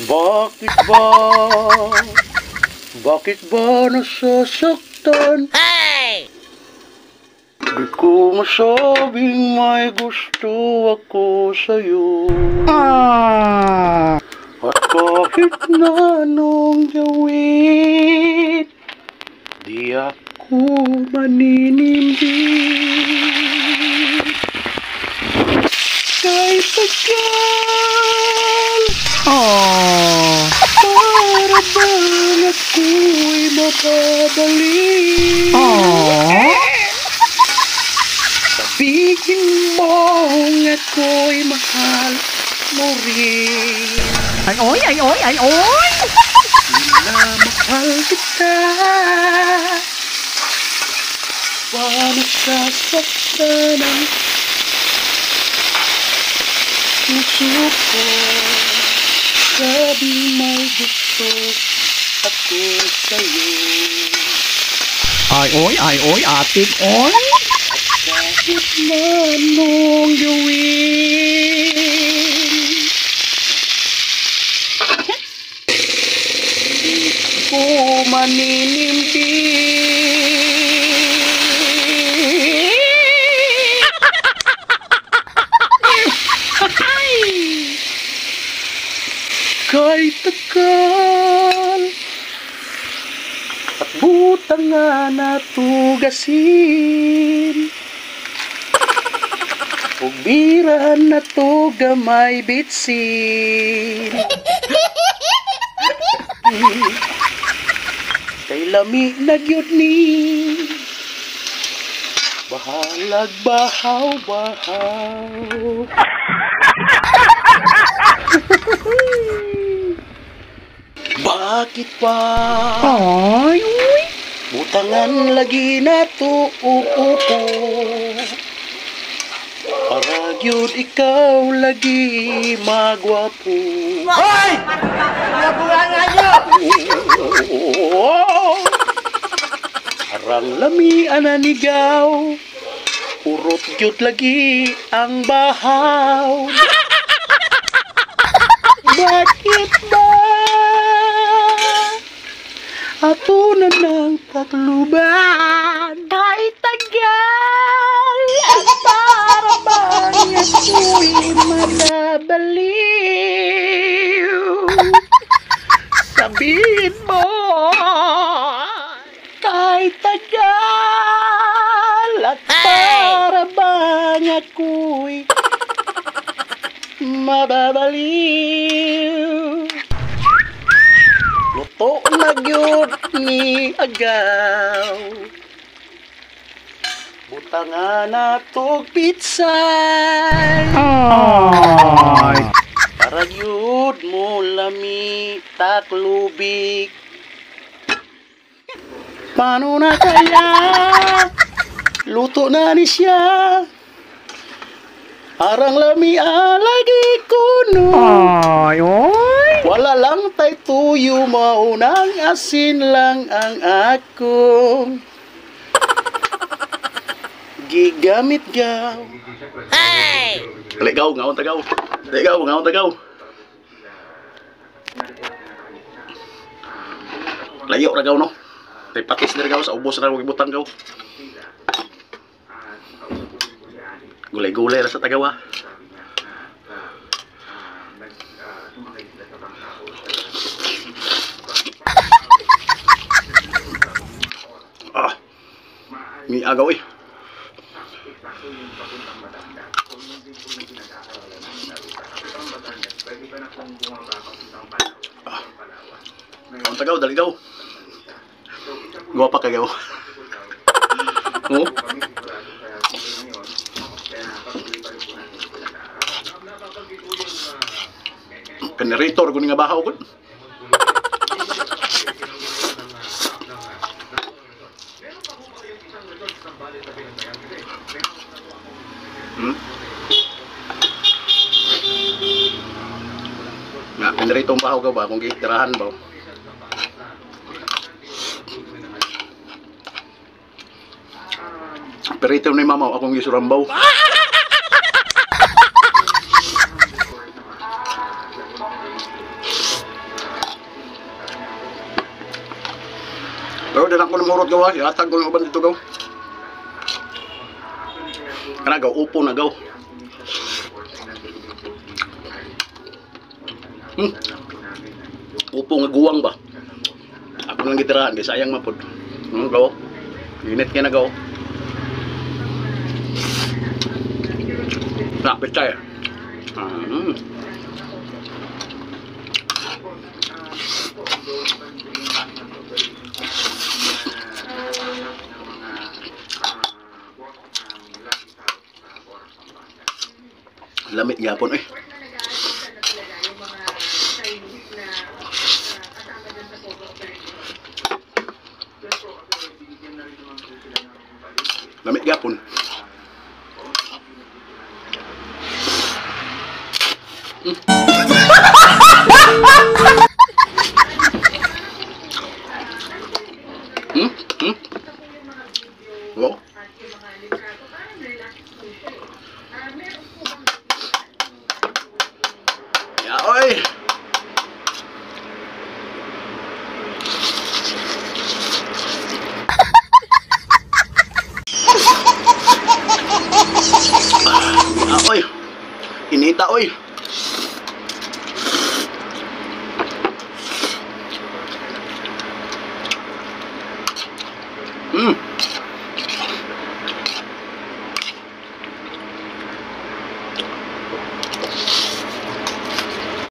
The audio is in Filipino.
Bakit ba? Bakit ba nasasaktan? Hey! Di ko masabing may gusto ako sa'yo. At kahit na anong gawin, di ako maninindig. Kahit tagal, para bang ako'y mababalik. Sabihin mong ako'y mahal mo rin. Ay, oy, ay, oy, ay, oy! Minamahal kita. Paano sasaktan ang puso ko? Sabing may gusto ako sa'yo. Ay, oy, atik, oy! Kahit na anong gawin, di ko maninindig. Kahit tagal at butang nga natugasin, ug birahan na to gamay bitsin. Kay lami na gyud ni bahalag bahaw-bahaw. Bakit pa? Ay, uy! Butangan lagi na to para gyud ikaw lagi magwapo. Hoy! Nabulangan nyo! Arang lami ananigaw, urot gyud lagi ang bahaw. Bakit ba? Ato na ng takluban. Kahit tagal at para bang ako'y mababaliw. Sabihin mo, kahit tagal at para bang ako'y mababaliw. Luto na gyud ni agaw, butangan na tog pitsay. Para gyud mo lami taklubik. Paano na kaya? Luto na ni siya. Arang lami alagi kuno. Ay, oy! Wala lang tay tuyo, maunang asin lang ang akong gigamit gaw. Hey! Ligaw, ngaon tagaw. Ligaw, ngaon tagaw. Layo ra gaw no. Tay patis na gaw sa ubos ra kog ibutang gaw. Gulay-gulay ra sa tagaw. Mi agaw eh. Ang tagaw, dali daw. Gawa pa kagaw. Oh? Generator ko nga bahaw ko. Nga, generator ang bahaw ka ba? Kung gitirahan ba? Perito ni mama akong gisurambaw. din ako ng murot gawa. Ihatag ko ng uban dito gaw. Kana gaw, upo na gaw. Upo nga guwang ba? Ako nang gitirahan, kaya sayang mapod. Gaw. Init kaya na gaw. Napit tayo. Lamit yapon eh. Lamit yapon. Wow.